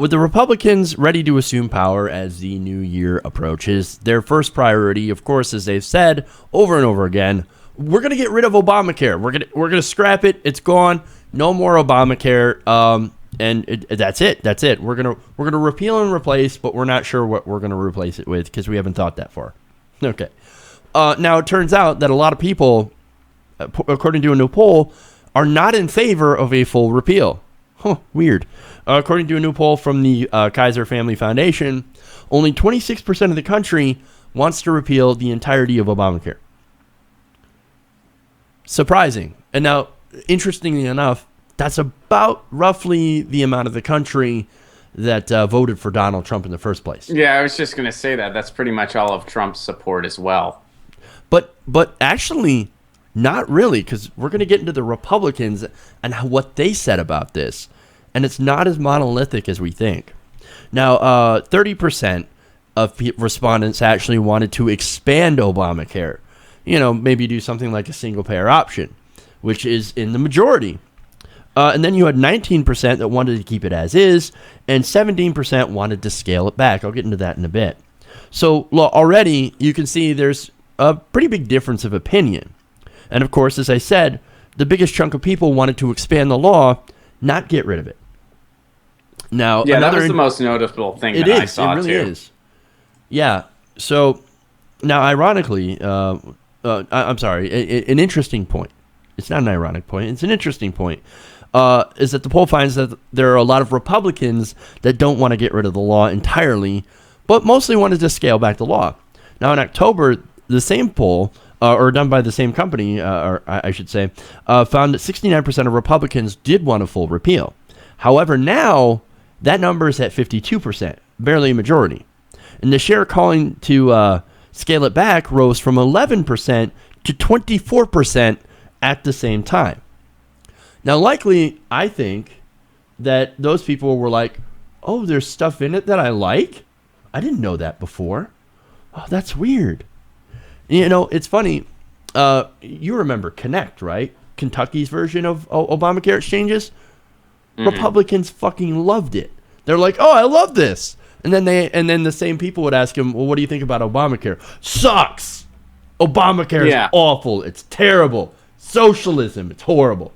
with the Republicans ready to assume power as the new year approaches, their first priority, of course, as they've said over and over again, we're going to get rid of Obamacare. We're gonna scrap it. It's gone. No more Obamacare. That's it. That's it. We're gonna repeal and replace, but we're not sure what we're gonna replace it with because we haven't thought that far. Okay. Now it turns out that a lot of people, according to a new poll, are not in favor of a full repeal. Weird. According to a new poll from the Kaiser Family Foundation, only 26% of the country wants to repeal the entirety of Obamacare. Surprising. And now, interestingly enough, that's about roughly the amount of the country that voted for Donald Trump in the first place. Yeah, I was just going to say that. That's pretty much all of Trump's support as well. But actually, not really, because we're going to get into the Republicans and what they said about this. And it's not as monolithic as we think. Now, 30% of respondents actually wanted to expand Obamacare. Maybe do something like a single-payer option, which is in the majority. And then you had 19% that wanted to keep it as is, and 17% wanted to scale it back. I'll get into that in a bit. So already you can see there's a pretty big difference of opinion. And of course, as I said, the biggest chunk of people wanted to expand the law, not get rid of it. Now, yeah, that was the most noticeable thing that I saw, it really too. is. Yeah. So now, ironically, I'm sorry, an interesting point. It's not an ironic point. It's an interesting point. Is that the poll finds that there are a lot of Republicans that don't want to get rid of the law entirely, but mostly wanted to scale back the law. Now, in October, the same poll, or done by the same company, or I should say, found that 69% of Republicans did want a full repeal. However, now that number is at 52%, barely a majority. And the share calling to scale it back rose from 11% to 24% at the same time. Now, likely, I think that those people were like, oh, there's stuff in it that I like? I didn't know that before. Oh, that's weird. It's funny. You remember Connect, right? Kentucky's version of Obamacare exchanges? Mm-hmm. Republicans fucking loved it. They're like, oh, I love this. And then the same people would ask him, well, what do you think about Obamacare? Sucks. Obamacare is awful. It's terrible. Socialism. It's horrible.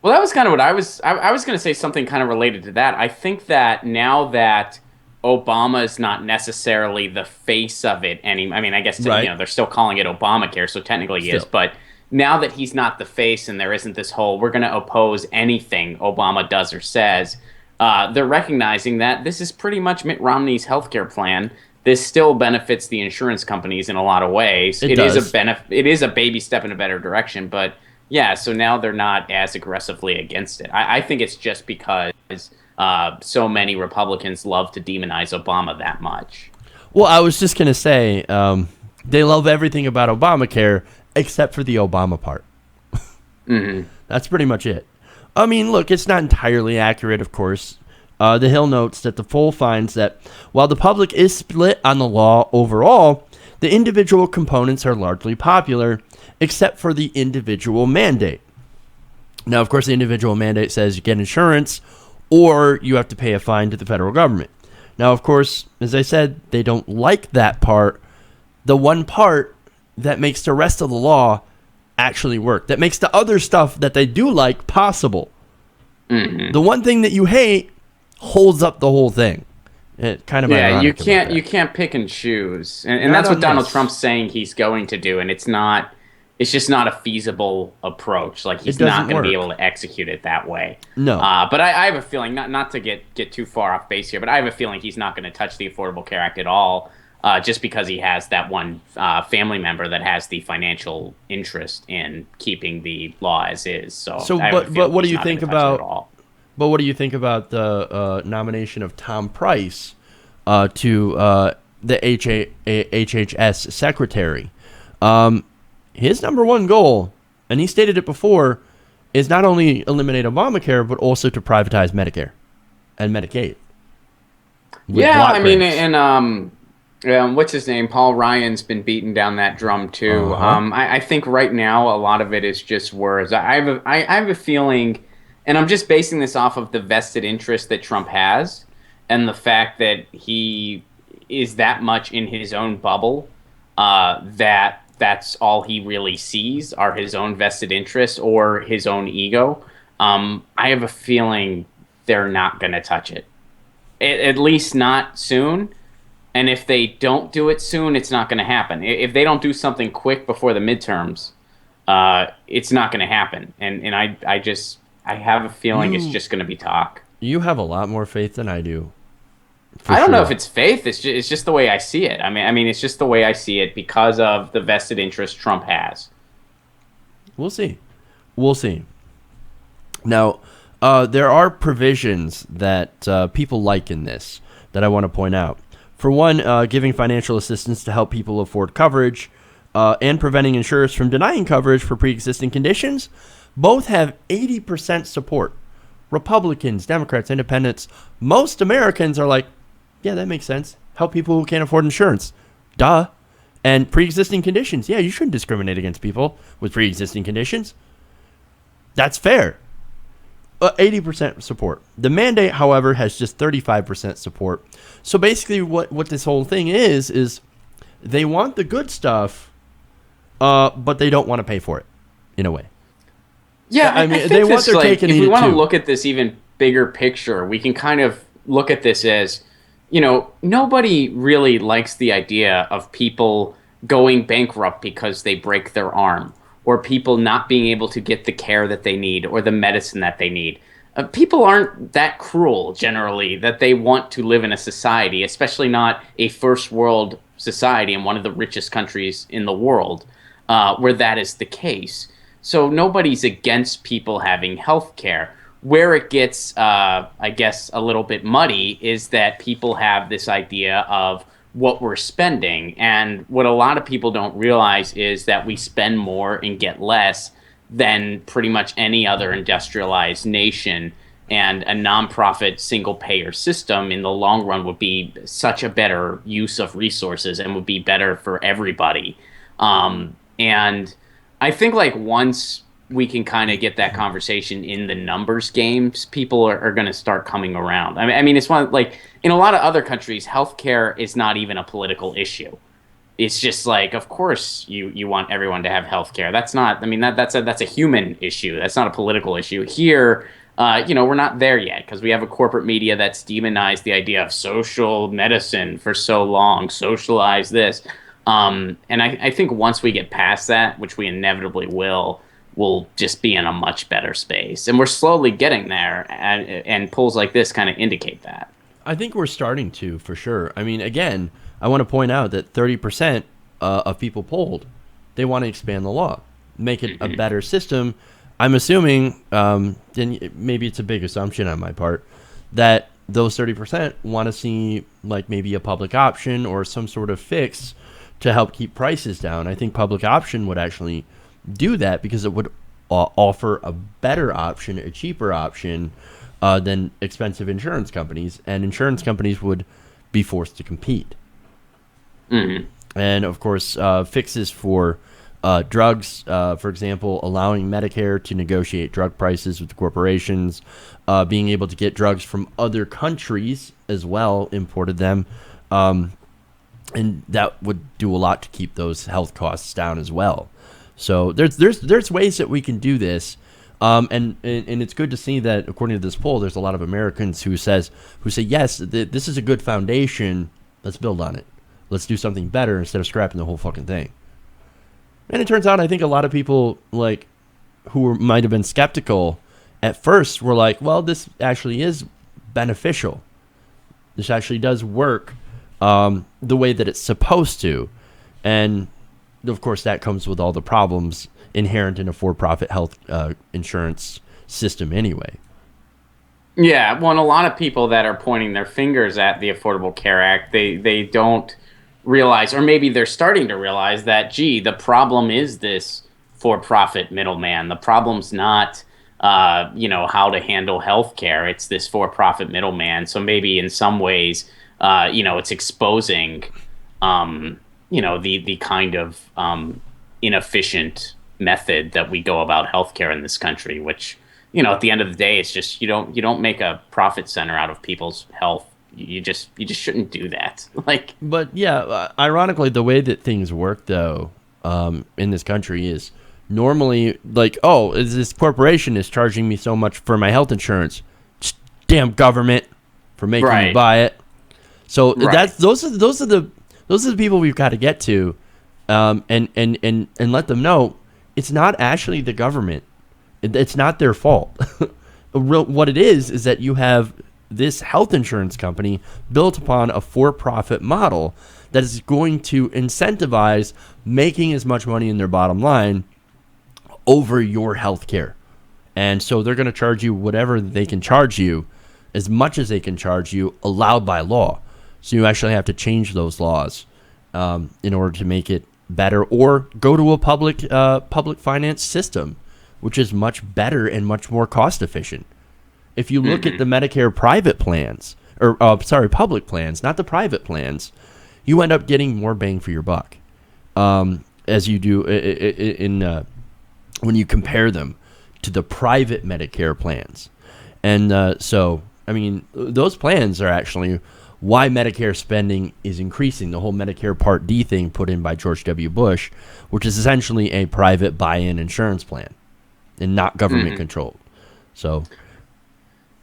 Well, that was kind of what I was going to say, something kind of related to that. I think that now that Obama is not necessarily the face of it anymore. I mean, I guess they're still calling it Obamacare, so technically he is. But now that he's not the face and there isn't this whole, we're going to oppose anything Obama does or says, they're recognizing that this is pretty much Mitt Romney's healthcare plan. This still benefits the insurance companies in a lot of ways. It is a baby step in a better direction, but yeah, so now they're not as aggressively against it. I think it's just because so many Republicans love to demonize Obama that much. Well, I was just going to say, they love everything about Obamacare except for the Obama part. Mm-hmm. That's pretty much it. I mean, look, it's not entirely accurate, of course. The Hill notes that the poll finds that while the public is split on the law overall, the individual components are largely popular, except for the individual mandate. Now, of course, the individual mandate says you get insurance or you have to pay a fine to the federal government. Now, of course, as I said, they don't like that part. The one part that makes the rest of the law actually work, that makes the other stuff that they do like possible. Mm-hmm. The one thing that you hate holds up the whole thing. It kind of you can't pick and choose, and that's what Donald Trump's saying he's going to do, and it's just not a feasible approach. Like, he's not going to be able to execute it that way. No. But I have a feeling, not to get too far off base here, but I have a feeling he's not going to touch the Affordable Care Act at all, just because he has that one family member that has the financial interest in keeping the law as is. But what do you think about? But what do you think about the nomination of Tom Price to the HHS secretary? His number one goal, and he stated it before, is not only eliminate Obamacare, but also to privatize Medicare and Medicaid. Yeah, I mean, and what's his name? Paul Ryan's been beating down that drum too. I think right now a lot of it is just words. I have a feeling, and I'm just basing this off of the vested interest that Trump has, and the fact that he is that much in his own bubble, that that's all he really sees are his own vested interests or his own ego. I have a feeling they're not going to touch it. At least not soon. And if they don't do it soon, it's not going to happen. If they don't do something quick before the midterms, it's not going to happen. And I have a feeling it's You just going to be talk. you have a lot more faith than I do, for I don't know if sure. it's faith. It's just the way I see it. I mean, it's just the way I see it because of the vested interest Trump has. We'll see. We'll see. Now, there are provisions that people like in this that I want to point out. For one, giving financial assistance to help people afford coverage and preventing insurers from denying coverage for pre-existing conditions. Both have 80% support. Republicans, Democrats, Independents, most Americans are like, yeah, that makes sense. Help people who can't afford insurance. Duh. And pre-existing conditions. Yeah, you shouldn't discriminate against people with pre-existing conditions. That's fair. 80% support. The mandate, however, has just 35% support. So basically what this whole thing is they want the good stuff, but they don't want to pay for it, in a way. Yeah, I I mean, they think want this, their like, cake and if eat we it want to too. look at this even bigger picture, we can kind of look at this as, nobody really likes the idea of people going bankrupt because they break their arm, or people not being able to get the care that they need or the medicine that they need. People aren't that cruel generally that they want to live in a society, especially not a first world society in one of the richest countries in the world, where that is the case. So nobody's against people having health care. Where it gets, I guess, a little bit muddy is that people have this idea of what we're spending. And what a lot of people don't realize is that we spend more and get less than pretty much any other industrialized nation. And a nonprofit single payer system in the long run would be such a better use of resources and would be better for everybody. And I think, like, once we can kind of get that conversation in the numbers games, people are going to start coming around. I mean, it's one, like, in a lot of other countries, healthcare is not even a political issue. It's just like, of course, you want everyone to have health care. That's not, I mean, that's a human issue. That's not a political issue. Here, we're not there yet because we have a corporate media that's demonized the idea of social medicine for so long, socialize this. And I think once we get past that, which we inevitably will, we'll just be in a much better space. And we're slowly getting there, and polls like this kind of indicate that. I think we're starting to, for sure. I mean, again, I want to point out that 30% of people polled, they want to expand the law, make it a better system. I'm assuming, and maybe it's a big assumption on my part, that those 30% want to see like maybe a public option or some sort of fix to help keep prices down. I think public option would actually do that because it would offer a better option, a cheaper option than expensive insurance companies, and insurance companies would be forced to compete. Mm-hmm. And of course, fixes for drugs, for example, allowing Medicare to negotiate drug prices with the corporations, being able to get drugs from other countries as well, imported them, and that would do a lot to keep those health costs down as well. So there's ways that we can do this, and it's good to see that according to this poll, there's a lot of Americans who say yes, this is a good foundation. Let's build on it. Let's do something better instead of scrapping the whole fucking thing. And it turns out, I think a lot of people like might have been skeptical at first were like, well, this actually is beneficial. This actually does work the way that it's supposed to, and of course, that comes with all the problems inherent in a for-profit health insurance system anyway. Yeah, well, and a lot of people that are pointing their fingers at the Affordable Care Act, they don't realize, or maybe they're starting to realize that, gee, the problem is this for-profit middleman. The problem's not, how to handle healthcare. It's this for-profit middleman. So maybe in some ways, it's exposing, the kind of inefficient method that we go about healthcare in this country, which, at the end of the day, it's just you don't make a profit center out of people's health, You just shouldn't do that. Like, But yeah, ironically, the way that things work though, in this country is normally like, oh, this corporation is charging me so much for my health insurance. Damn government for making me right, buy it. So right. those are the people we've got to get to, and let them know it's not actually the government. It's not their fault. What it is that you have this health insurance company built upon a for-profit model that is going to incentivize making as much money in their bottom line over your health care. And so they're going to charge you whatever they can charge you, as much as they can charge you, allowed by law. So you actually have to change those laws in order to make it better, or go to a public finance system, which is much better and much more cost efficient. If you look at the Medicare private plans, or public plans, not the private plans, you end up getting more bang for your buck, as you do when you compare them to the private Medicare plans. And so, I mean, those plans are actually why Medicare spending is increasing. The whole Medicare Part D thing put in by George W. Bush, which is essentially a private buy-in insurance plan and not government controlled. So,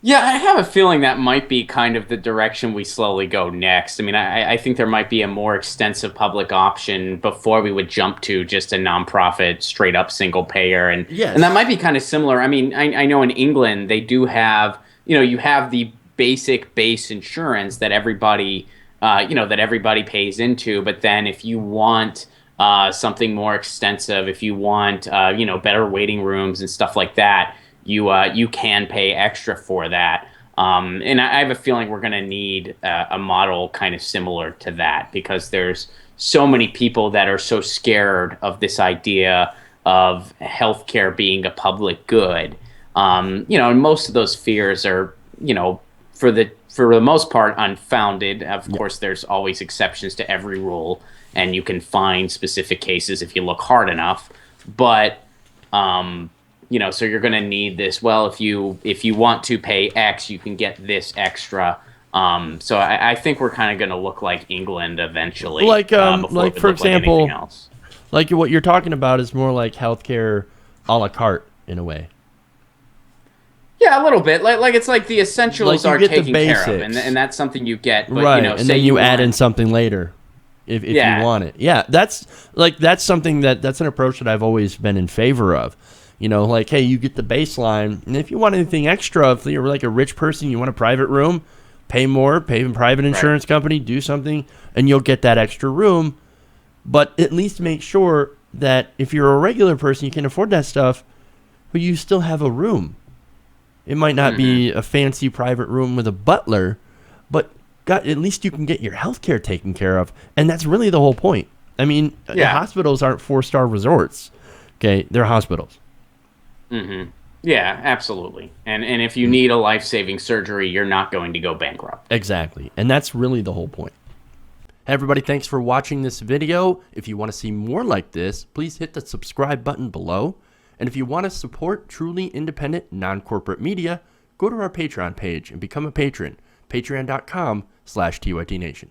Yeah, I have a feeling that might be kind of the direction we slowly go next. I mean, I think there might be a more extensive public option before we would jump to just a nonprofit, straight up single payer. yes. And that might be kind of similar. I mean, I know in England, they do have, you have the basic base insurance that everybody, that everybody pays into. But then if you want something more extensive, if you want, better waiting rooms and stuff like that, you can pay extra for that. And I have a feeling we're going to need a model kind of similar to that, because there's so many people that are so scared of this idea of healthcare being a public good. And most of those fears are, for the most part, unfounded. Of course, there's always exceptions to every rule, and you can find specific cases if you look hard enough. But so you're going to need this. Well, if you want to pay X, you can get this extra. So I think we're kind of going to look like England eventually. Like for example, anything else. Like what you're talking about is more like healthcare a la carte in a way. Yeah, a little bit. Like it's like the essentials Like are you get taken the care of, basics. and that's something you get. But, Right, and then you add in something later, if you want it. Yeah, that's something that's an approach that I've always been in favor of. Like, hey, you get the baseline, and if you want anything extra, if you're like a rich person, you want a private room, pay more, pay a private insurance company, do something, and you'll get that extra room. But at least make sure that if you're a regular person, you can afford that stuff, but you still have a room. It might not be a fancy private room with a butler, but at least you can get your health care taken care of, and that's really the whole point. I mean, hospitals aren't 4-star resorts. Okay, they're hospitals. Yeah, absolutely. And if you need a life-saving surgery, you're not going to go bankrupt. Exactly. And that's really the whole point. Hey everybody, thanks for watching this video. If you want to see more like this, please hit the subscribe button below. And if you want to support truly independent, non-corporate media, go to our Patreon page and become a patron. Patreon.com/TYTNation.